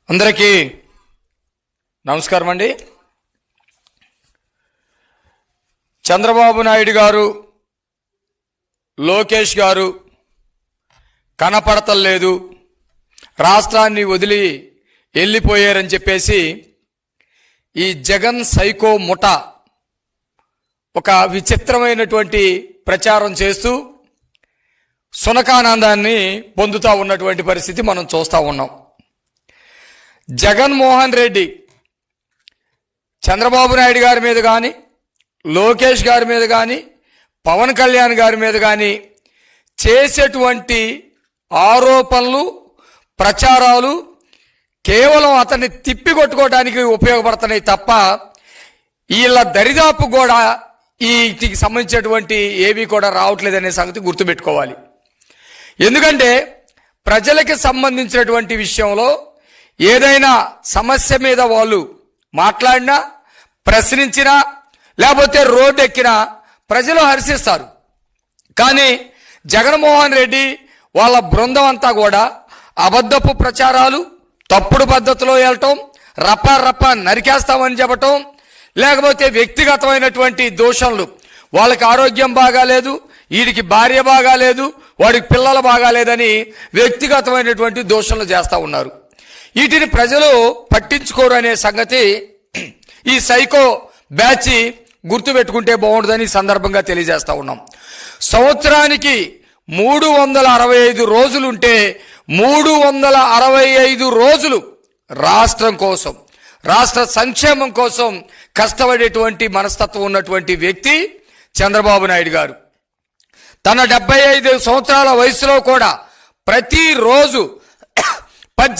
అందరికీ నమస్కారం అండి. చంద్రబాబు నాయుడు గారు, లోకేష్ గారు కనపడతలేదు, రాష్ట్రాన్ని వదిలి వెళ్ళిపోయారని చెప్పేసి ఈ జగన్ సైకో ముఠా ఒక విచిత్రమైనటువంటి ప్రచారం చేస్తూ సునకానందాన్ని పొందుతూ ఉన్నటువంటి పరిస్థితి మనం చూస్తూ ఉన్నాం. జగన్మోహన్ రెడ్డి చంద్రబాబు నాయుడు గారి మీద కానీ, లోకేష్ గారి మీద కానీ, పవన్ కళ్యాణ్ గారి మీద కానీ చేసేటువంటి ఆరోపణలు, ప్రచారాలు కేవలం అతన్ని తిప్పికొట్టుకోవడానికి ఉపయోగపడుతున్నాయి తప్ప వీళ్ళ దరిదాపు కూడా వీటికి సంబంధించినటువంటి ఏవి కూడా రావట్లేదనే సంగతి గుర్తుపెట్టుకోవాలి. ఎందుకంటే ప్రజలకి సంబంధించినటువంటి విషయంలో ఏదైనా సమస్య మీద వాళ్ళు మాట్లాడినా, ప్రశ్నించినా, లేకపోతే రోడ్డు ఎక్కినా ప్రజలు హర్షిస్తారు. కానీ జగన్మోహన్ రెడ్డి వాళ్ళ బృందం అంతా కూడా అబద్ధపు ప్రచారాలు, తప్పుడు పద్ధతిలో వెళ్ళటం, రప్ప నరికేస్తామని చెప్పటం, లేకపోతే వ్యక్తిగతమైనటువంటి దోషణలు, వాళ్ళకి ఆరోగ్యం బాగాలేదు, వీడికి భార్య బాగాలేదు, వాడికి పిల్లలు బాగాలేదని వ్యక్తిగతమైనటువంటి దోషణలు చేస్తూ ఉన్నారు. వీటిని ప్రజలు పట్టించుకోరు అనే సంగతి ఈ సైకో బ్యాచ్ గుర్తుపెట్టుకుంటే బాగుంటుందని సందర్భంగా తెలియజేస్తా ఉన్నాం. సంవత్సరానికి 365 రోజులుంటే 365 రోజులు రాష్ట్రం కోసం, రాష్ట్ర సంక్షేమం కోసం కష్టపడేటువంటి మనస్తత్వం ఉన్నటువంటి వ్యక్తి చంద్రబాబు నాయుడు గారు. తన 75 సంవత్సరాల వయసులో కూడా ప్రతిరోజు